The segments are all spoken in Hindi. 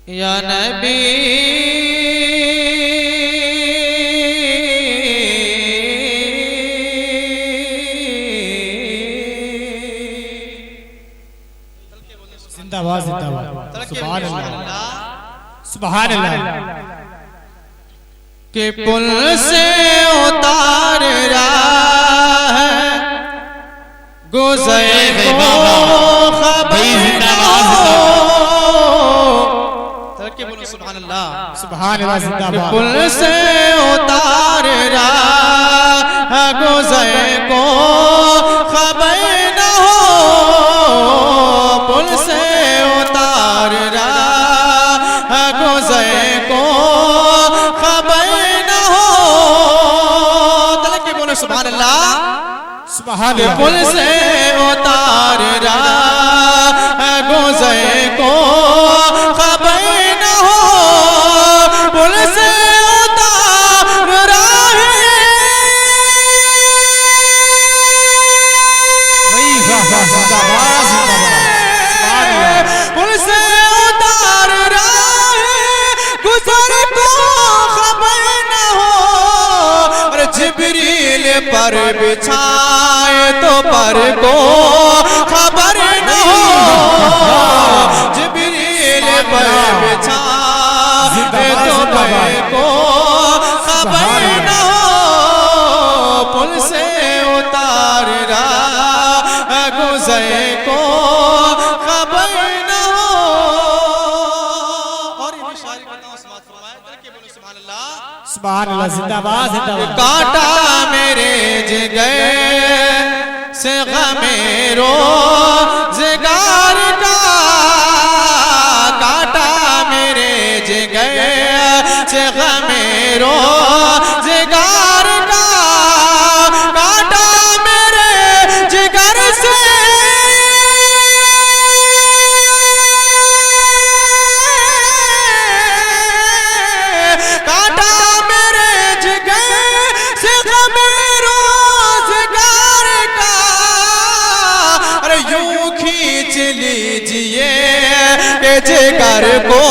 या नबी जिंदाबाद जिंदाबाद सुभान अल्लाह सुभान अल्लाह के पुल से उतार रहा है गुज़रे को खबर बोलो सुभान अल्लाह सुभान अल्लाह जिंदाबाद पुल से उतार रहा है गुज़रे को खबर न हो पुल से उतार रहा है गुज़रे को खबर न हो तलक के बोलो सुभान अल्लाह सुभान अल्लाह पुल से उतार रहा है गुज़रे को खबर न हो पुल से उतार रहा है वही जिंदाबाद जिंदाबाद सुभान अल्लाह पुल से उतार रहा है गुज़रे को खबर न हो और जिब्रील पर बिछाए तो पर को खबर न हो जिब्रील पर बिछाए तो पर को खबर न हो पुल से उतार रहा गुज़रे को खबर न हो और ये शायरी बताओ समात फरमाए तलके बोलो सुभान अल्लाह सुभान अल्लाह जिंदाबाद जिंदाबाद काटा मेरे जिगर से गमेरो जिगार का काटा मेरे जिगर से गमेरो जिगार का काटा मेरे जिगर से काटा मेरे जिगर से गमेरो जिगार का अरे यूं खींच लीजिए कि जिगर को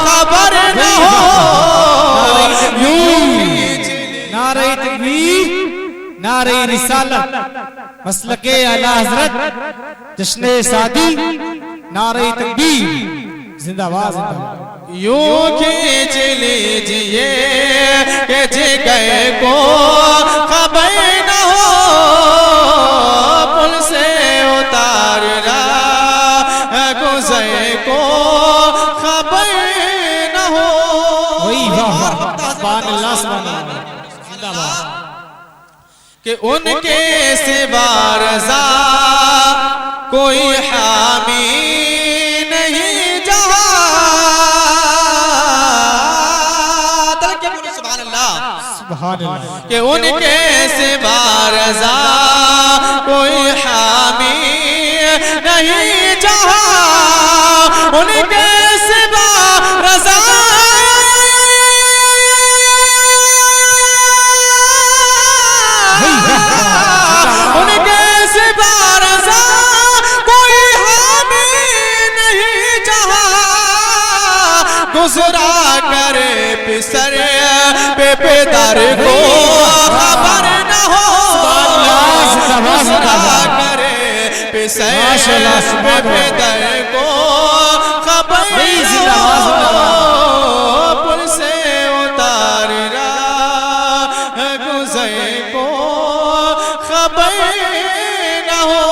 खबर न हो यूं खींच नारे तकबीर नारे रिसालत मसलके आला हजरत जश्न सादी नारे तकबीर जिंदाबाद जिंदाबाद यूं खींच लीजिए कि जिगर को खबर न हो पुल से उतार रहा गुज़रे को खबर न हो वही सुभान अल्लाह सुभान अल्लाह जिंदाबाद कि उनके सिवा रज़ा कोई हामी नहीं जहां तलक के बोलो सुभान अल्लाह सुभान अल्लाह कि उनके सिवा रज़ा कोई हामी नहीं जहां उनके सिवा रज़ा उनके सिवा रज़ा कोई हामी नहीं जहां गुज़रा करे पिसर पे पेदर को खबर न हो गुज़रा करे पिसर पे पेदर को खबर न हो पुल से उतार रहा गुज़रे को खबर न हो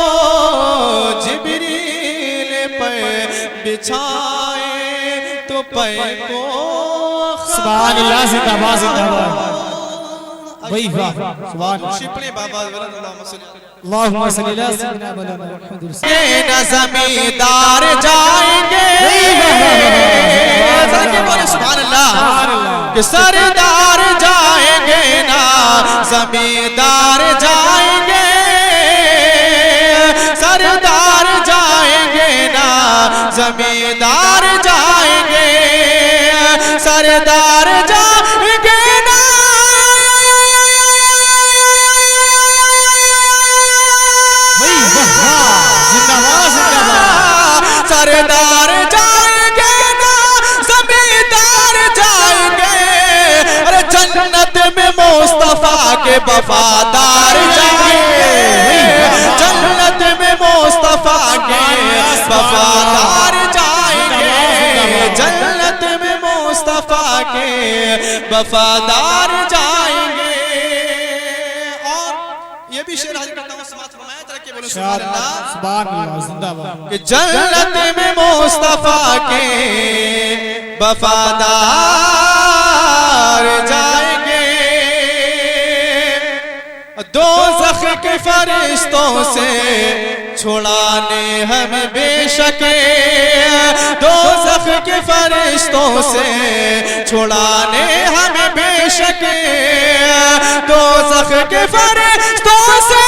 जिब्रील पर बिछाए तो पर को सुभान अल्लाह जिंदाबाद जिंदाबाद वही सुभान शिपले बाबा अल्लाहुम्मा सल्ली अला सय्यिदिना मुहम्मद न ज़मींदार जाएंगे सुभान अल्लाह कि सरदार जाएंगे ना ज़मींदार जाएंगे सरदार जाएंगे ना ज़मींदार जाएंगे सरदार जाएंगे ना जिंदाबाद जिंदाबाद सरदार जाएंगे ना के वफादार जाएंगे, जन्नत में मुस्तफा के वफादार जाएंगे, जन्नत में मुस्तफा के वफादार जाएंगे। और ये भी शेर हाजिर करता हूँ, समाज फरमाया तरह के बोलो सुभान अल्लाह, सुभान अल्लाह, जिंदाबाद। कि जन्नत में मुस्तफा के वफादार जाएंगे, दोज़ख के फरिश्तों से छुड़ाने हमें बेशक, दोज़ख के फरिश्तों से छुड़ाने हमें बेशक, दोज़ख के फरिश्तों से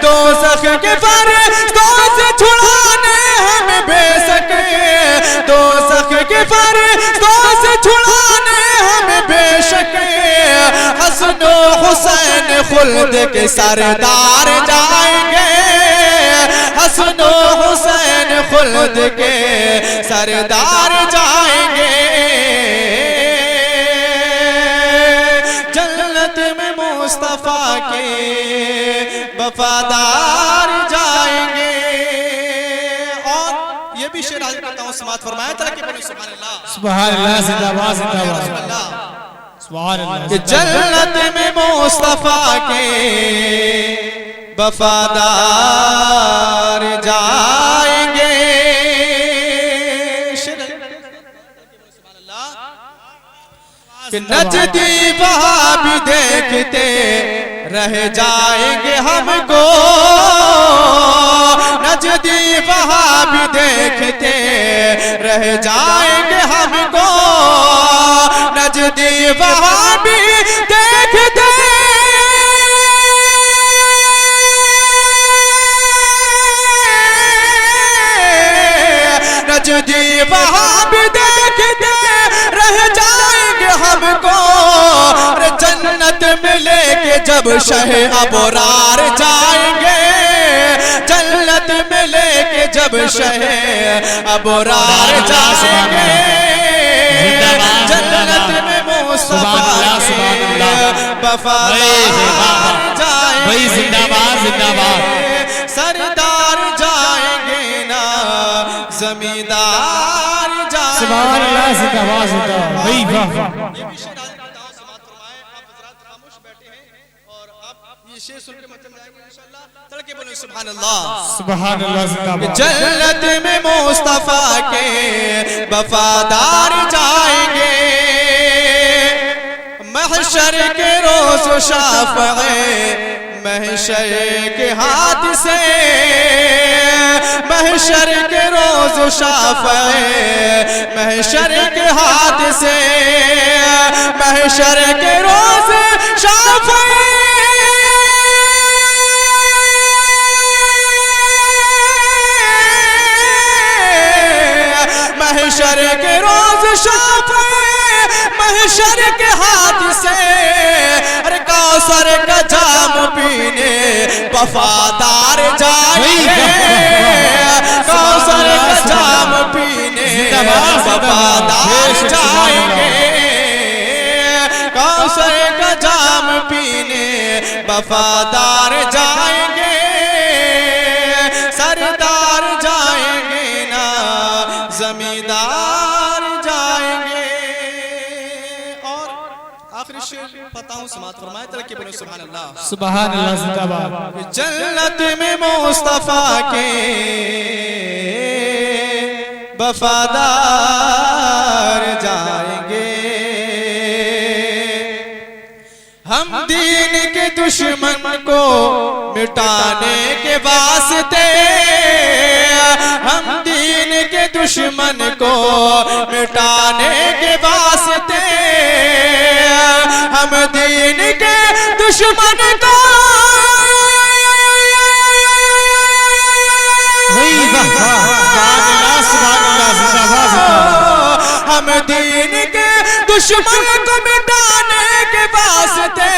दोज़ख के फरिश्तों से छुड़ाने हमें बेशक, दोज़ख के फरिश्तों से छुड़ाने हमें बेशक, हसन व हुसैन खुल्द के सरदार जाएंगे, हसन व हुसैन खुल्द के सरदार जाएंगे, जन्नत में मुस्तफा के वफादार जाएंगे। और ये भी शेर हाजिर करता हूँ, समाज फरमाया तरह के बोलो सुभान अल्लाह, सुभान अल्लाह, जिंदाबाद जिंदाबाद, सुभान अल्लाह। कि जन्नत में मुस्तफा के वफादार जाएंगे, कि नजदी वहां भी देखते रह जाएंगे हमको, नजदी वहां भी देखते रह जाएंगे हमको, नजदी वहां भी देखते नजदी वहां भी देखते रह जाएंगे हमको, जन्नत में लेके जब शहे अबरार जाएंगे, जन्नत में लेके जब शहे अबरार जाएंगे, जन्नत में मुस्तफा के वफादार जाएंगे, जिंदाबाद जिंदाबाद, सरदार जाएंगे ना जमींदार जाएंगे। सुभान अल्लाह, जिंदाबाद जिंदाबाद, भाई वाह वाह। शेर सुन के मतलब जाएंगे इंशाअल्लाह, तड़के बोलो सुभान अल्लाह, सुभान अल्लाह, जिंदाबाद। जन्नत में मुस्तफा के वफादार जाएंगे, महशर के रोज शाफ़े महशर के हाथ से, महशर के रोज शाफ़े महशर के हाथ से, महशर के रोज शाफ़े महशर के रोज शाफ़े महशर के हाथ से, अरे कौसर का जाम पीने वफादार जाएंगे, कौसर का जाम पीने वफादार जाएंगे, कौसर का जाम पीने वफादार जाएंगे, सरदार जाएंगे ना जमींदार जाएंगे। और आखिरी शेर पता हूँ, समात फरमाए तरह के बोलो सुभान अल्लाह, सुभान अल्लाह, जिंदाबाद। जन्नत में मुस्तफा के वफादार जाएंगे, हम दीन के दुश्मन को मिटाने के वास्ते, हम दीन के दुश्मन को मिटाने के वास्ते, हम दीन के दुश्मन को हम दीन के दुश्मन को मिटाने के वास्ते,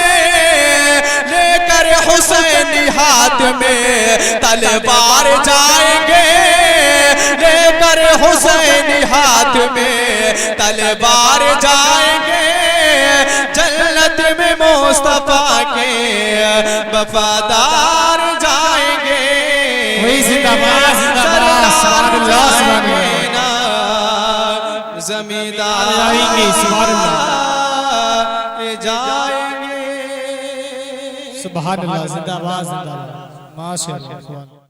लेकर हुसैनी हाथ में तलवार जाएंगे, लेकर हुसैनी हाथ में तलवार जाएंगे जन्नत में मुस्तफा के वफादार जाएंगे जिंदाबाद जिंदाबाद सुभान अल्लाह जमींदार जाएंगे सुभान अल्लाह जाएंगे सुभान अल्लाह जिंदाबाद जिंदाबाद माशाअल्लाह।